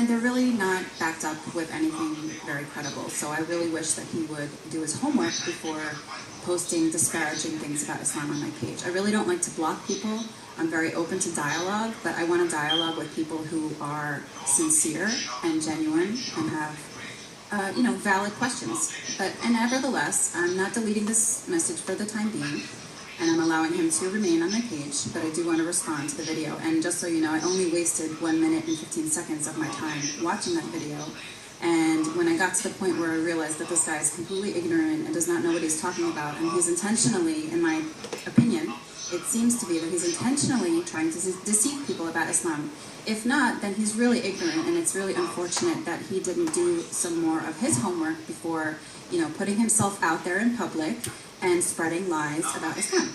and they're really not backed up with anything very credible. So I really wish that he would do his homework before posting disparaging things about Islam on my page. I really don't like to block people. I'm very open to dialogue, but I want to dialogue with people who are sincere and genuine and have valid questions. And nevertheless, I'm not deleting this message for the time being, and I'm allowing him to remain on my page, but I do want to respond to the video. And just so you know, I only wasted 1 minute and 15 seconds of my time watching that video. And when I got to the point where I realized that this guy is completely ignorant and does not know what he's talking about, and he's intentionally, in my opinion, it seems to be that he's intentionally trying to deceive people about Islam. If not, then he's really ignorant, and it's really unfortunate that he didn't do some more of his homework before, putting himself out there in public and spreading lies about Islam.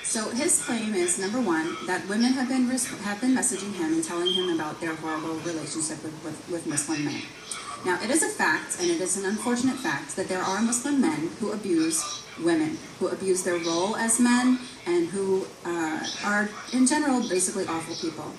So his claim is, number one, that women have been messaging him and telling him about their horrible relationship with Muslim men. Now, it is a fact, and it is an unfortunate fact, that there are Muslim men who abuse women, who abuse their role as men, and who are, in general, basically awful people.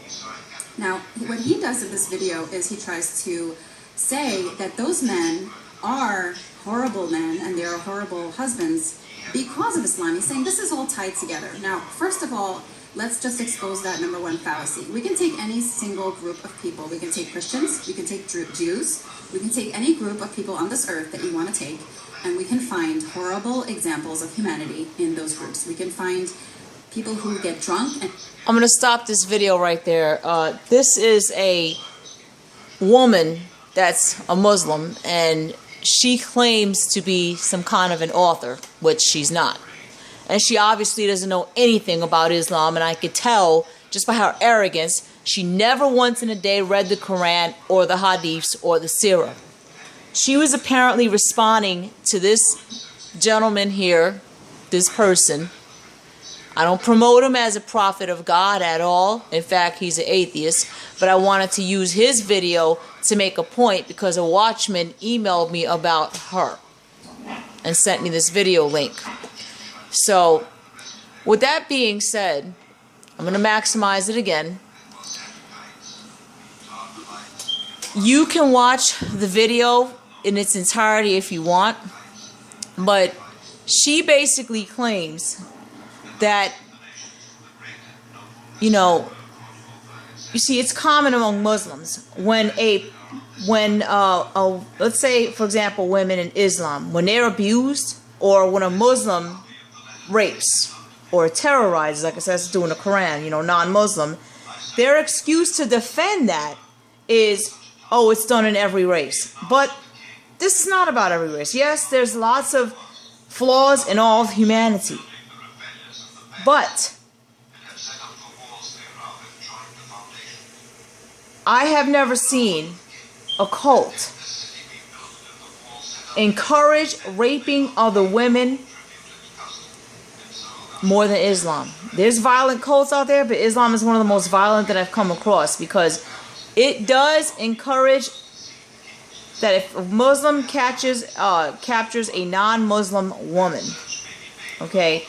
Now, what he does in this video is he tries to say that those men are horrible men and they are horrible husbands because of Islam. He's saying this is all tied together. Now, first of all, let's just expose that number one fallacy. We can take any single group of people. We can take Christians, we can take Jews, we can take any group of people on this earth that you want to take, and we can find horrible examples of humanity in those groups. We can find people who get drunk. I'm going to stop this video right there. This is a woman that's a Muslim, and she claims to be some kind of an author, which she's not. And she obviously doesn't know anything about Islam, and I could tell just by her arrogance, she never once in a day read the Quran or the Hadiths or the Sirah. She was apparently responding to this gentleman here, this person. I don't promote him as a prophet of God at all. In fact, he's an atheist. But I wanted to use his video to make a point because a watchman emailed me about her and sent me this video link. So, with that being said, I'm going to maximize it again. You can watch the video in its entirety if you want, but she basically claims that, you see, it's common among Muslims when let's say, for example, women in Islam, when they're abused or when a Muslim rapes or terrorizes, like it says to do in the Quran, non-Muslim, their excuse to defend that is, oh, it's done in every race. But this is not about every race. Yes, there's lots of flaws in all of humanity. But I have never seen a cult encourage raping other women more than Islam. There's violent cults out there, but Islam is one of the most violent that I've come across because it does encourage that if a Muslim captures a non-Muslim woman, okay,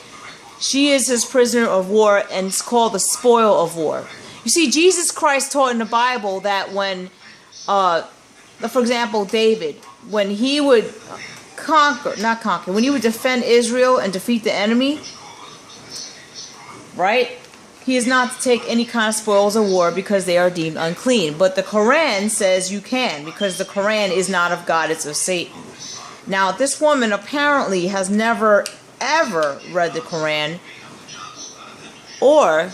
she is his prisoner of war, and it's called the spoil of war. You see, Jesus Christ taught in the Bible that when, for example, David, when he would when he would defend Israel and defeat the enemy, right? He is not to take any kind of spoils of war because they are deemed unclean. But the Quran says you can, because the Quran is not of God, it's of Satan. Now, this woman apparently has never, ever read the Quran or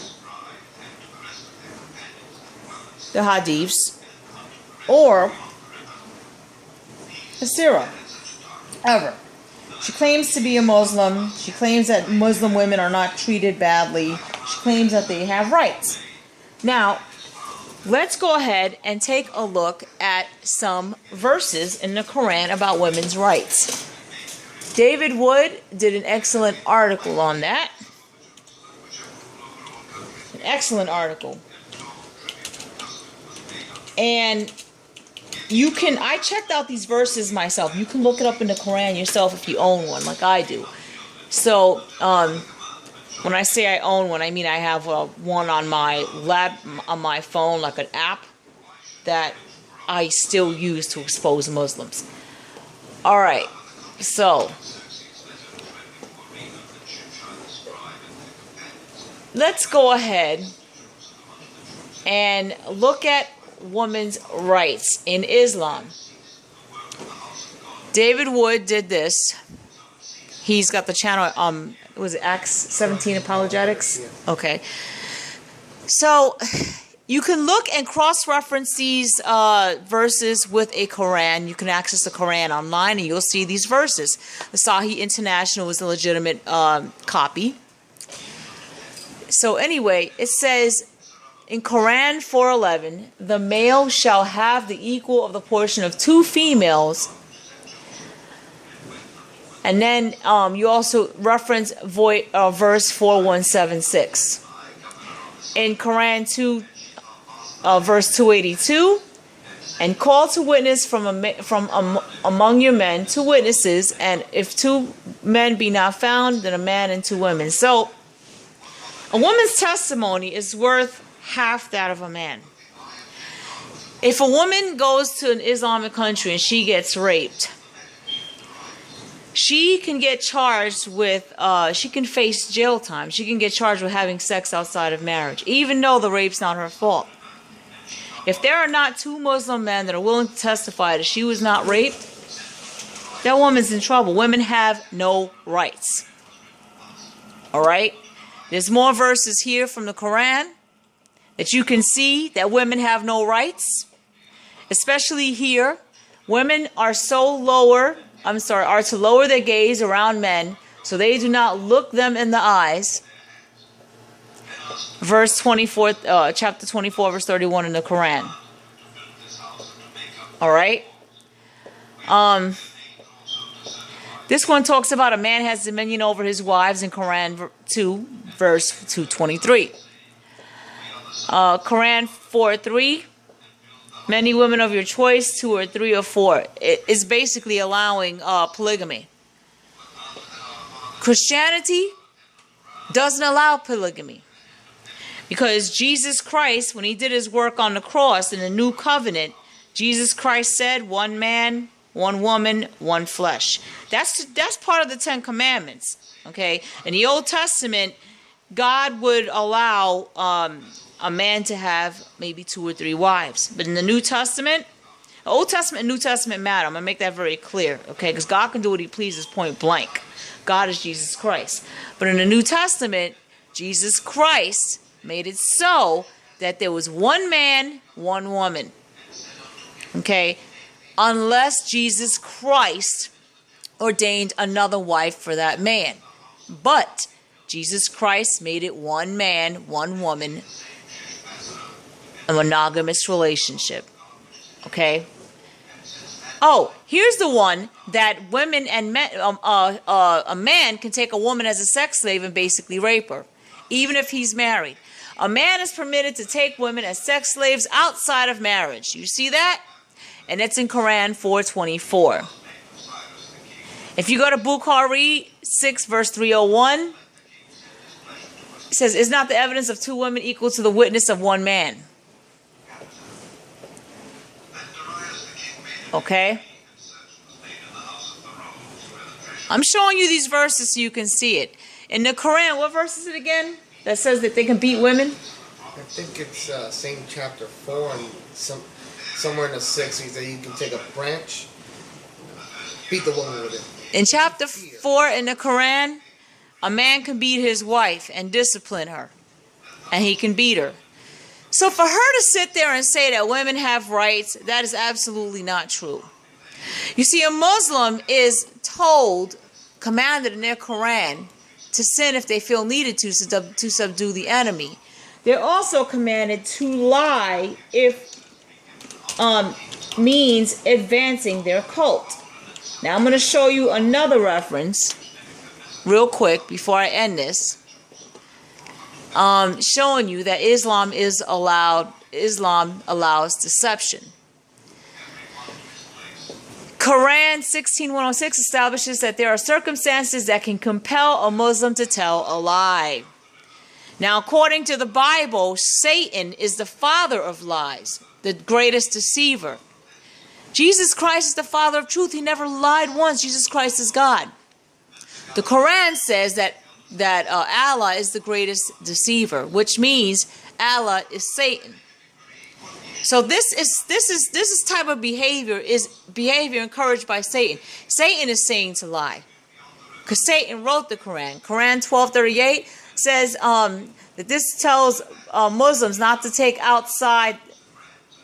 the Hadiths or the Sirah, ever. She claims to be a Muslim. She claims that Muslim women are not treated badly. She claims that they have rights. Now, let's go ahead and take a look at some verses in the Quran about women's rights. David Wood did an excellent article on that. An excellent article. And I checked out these verses myself. You can look it up in the Quran yourself if you own one, like I do. So, when I say I own one, I mean I have one on my phone, like an app that I still use to expose Muslims. All right, so let's go ahead and look at women's rights in Islam. David Wood did this. He's got the channel, was it Acts 17 Apologetics? Okay. So you can look and cross-reference these verses with a Quran. You can access the Quran online and you'll see these verses. The Sahih International is a legitimate copy. So anyway, it says in Quran 4:11, the male shall have the equal of the portion of 2 females. And then you also reference verse 4176. In Quran 2, verse 282, and call to witness from among your men 2 witnesses, and if 2 men be not found, then a man and 2 women. So a woman's testimony is worth half that of a man. If a woman goes to an Islamic country and she gets raped, she can get charged with, she can face jail time. She can get charged with having sex outside of marriage, even though the rape's not her fault. If there are not 2 Muslim men that are willing to testify that she was not raped, that woman's in trouble. Women have no rights. All right? There's more verses here from the Quran that you can see that women have no rights. Especially here, women are are to lower their gaze around men so they do not look them in the eyes. Verse 24, chapter 24, verse 31 in the Quran. All right. This one talks about a man has dominion over his wives in Quran 2, verse 223. Quran 4:3. Many women of your choice, 2 or 3 or 4. It is basically allowing polygamy. Christianity doesn't allow polygamy. Because Jesus Christ, when he did his work on the cross in the new covenant, Jesus Christ said, 1 man, 1 woman, 1 flesh. That's part of the 10 Commandments. Okay? In the Old Testament, God would allow a man to have maybe 2 or 3 wives. But in the New Testament, the Old Testament and New Testament matter. I'm going to make that very clear. Okay? Because God can do what he pleases, point blank. God is Jesus Christ. But in the New Testament, Jesus Christ made it so that there was 1 man, 1 woman. Okay? Unless Jesus Christ ordained another wife for that man. But Jesus Christ made it 1 man, 1 woman, a monogamous relationship. Okay? Oh, here's the one that women and men, a man can take a woman as a sex slave and basically rape her, even if he's married. A man is permitted to take women as sex slaves outside of marriage. You see that? And it's in Quran 4:24. If you go to Bukhari 6 verse 301, it says, is not the evidence of 2 women equal to the witness of 1 man? Okay? I'm showing you these verses so you can see it. In the Quran, what verse is it again? That says that they can beat women? I think it's same chapter 4 and somewhere in the 6th. He said you can take a branch, beat the woman with it. In chapter 4 in the Quran, a man can beat his wife and discipline her. And he can beat her. So for her to sit there and say that women have rights, that is absolutely not true. You see, a Muslim is commanded in their Quran to sin if they feel needed to subdue the enemy. They're also commanded to lie if means advancing their cult. Now I'm going to show you another reference real quick before I end this, showing you that Islam allows deception. Quran 16:106 establishes that there are circumstances that can compel a Muslim to tell a lie. Now, according to the Bible, Satan is the father of lies, the greatest deceiver. Jesus Christ is the Father of truth. He never lied once. Jesus Christ is God. The Quran says that Allah is the greatest deceiver, which means Allah is Satan. So this type of behavior is behavior encouraged by Satan. Satan is saying to lie, because Satan wrote the Quran. Quran 12:38 says that this tells Muslims not to take outside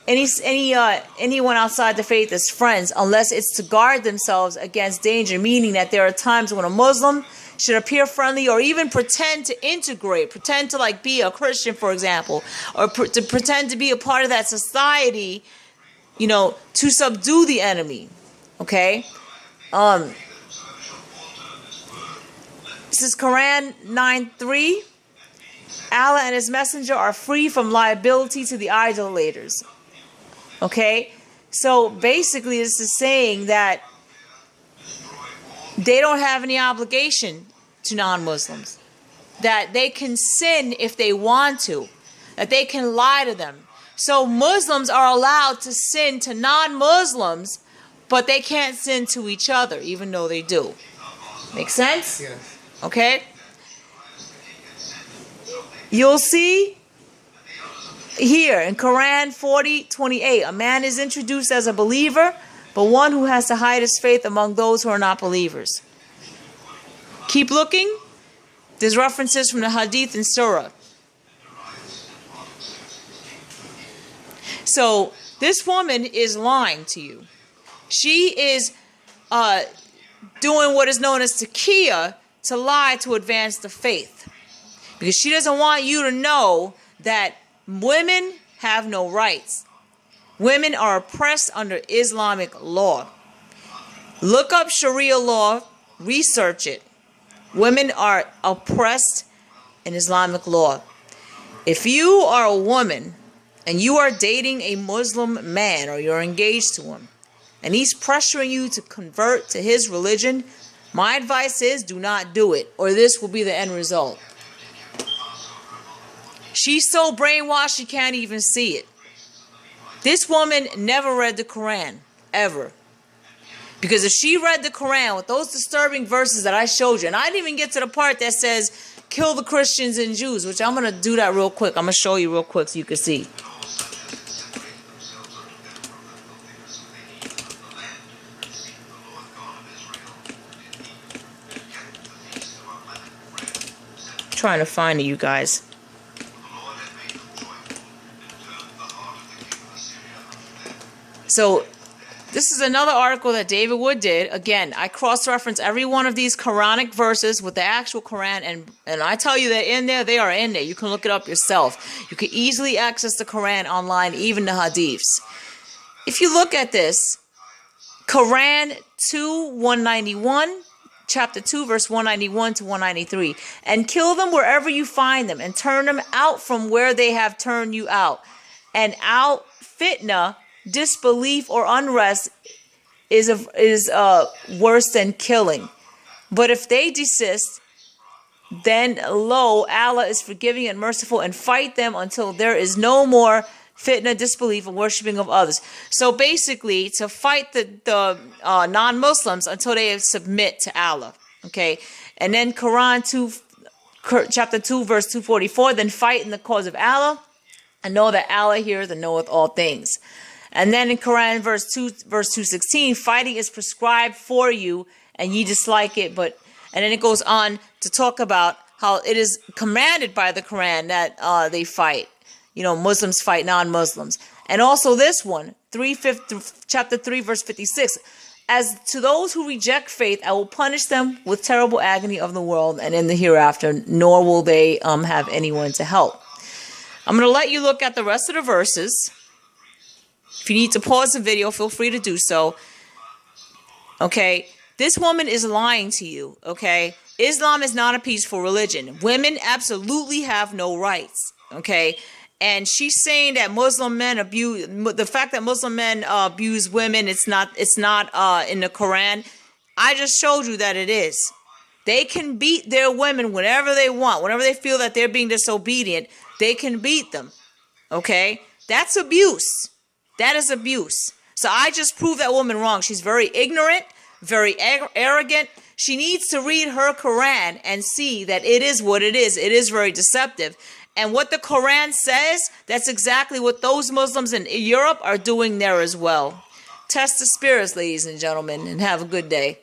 anyone outside the faith as friends unless it's to guard themselves against danger, meaning that there are times when a Muslim should appear friendly or even pretend to integrate, pretend to like be a Christian, for example, or to pretend to be a part of that society, you know, to subdue the enemy. Okay? This is Quran 9:3. Allah and his messenger are free from liability to the idolaters. Okay, so basically this is saying that they don't have any obligation to non-Muslims, that they can sin if they want to, that they can lie to them. So Muslims are allowed to sin to non-Muslims, but they can't sin to each other, even though they do. Make sense? Yes. Okay? You'll see here in Quran 40:28, a man is introduced as a believer, but one who has to hide his faith among those who are not believers. Keep looking. There's references from the Hadith and Surah. So this woman is lying to you. She is doing what is known as taqiyya, to lie to advance the faith, because she doesn't want you to know that women have no rights. Women are oppressed under Islamic law. Look up Sharia law, research it. Women are oppressed in Islamic law. If you are a woman and you are dating a Muslim man, or you're engaged to him, and he's pressuring you to convert to his religion, my advice is do not do it, or this will be the end result. She's so brainwashed she can't even see it. This woman never read the Quran, ever. Because if she read the Quran with those disturbing verses that I showed you, and I didn't even get to the part that says, kill the Christians and Jews, which I'm going to do that real quick. I'm going to show you real quick so you can see. Trying to find it, you guys. So this is another article that David Wood did. Again, I cross-reference every one of these Quranic verses with the actual Quran, and I tell you that in there, they are in there. You can look it up yourself. You can easily access the Quran online, even the Hadiths. If you look at this, Quran 2:191, chapter 2, verse 191 to 193, and kill them wherever you find them, and turn them out from where they have turned you out. And out fitna, disbelief or unrest is worse than killing. But if they desist, then lo, Allah is forgiving and merciful, and fight them until there is no more fitna, disbelief, and worshiping of others. So basically, to fight the non-Muslims until they submit to Allah. Okay, and then Quran 2, chapter 2, verse 244. Then fight in the cause of Allah, and know that Allah hears and knoweth all things. And then in Quran verse 216, fighting is prescribed for you, and ye dislike it. And then it goes on to talk about how it is commanded by the Quran that they fight. You know, Muslims fight non-Muslims. And also this one, chapter 3, verse 56. As to those who reject faith, I will punish them with terrible agony of the world and in the hereafter, nor will they have anyone to help. I'm going to let you look at the rest of the verses. If you need to pause the video, feel free to do so. Okay, this woman is lying to you, okay? Islam is not a peaceful religion. Women absolutely have no rights, okay? And she's saying that Muslim men abuse, the fact that Muslim men abuse women, it's not in the Quran. I just showed you that it is. They can beat their women whenever they want. Whenever they feel that they're being disobedient, they can beat them, okay? That's abuse. That is abuse. So I just proved that woman wrong. She's very ignorant, very arrogant. She needs to read her Quran and see that it is what it is. It is very deceptive. And what the Quran says, that's exactly what those Muslims in Europe are doing there as well. Test the spirits, ladies and gentlemen, and have a good day.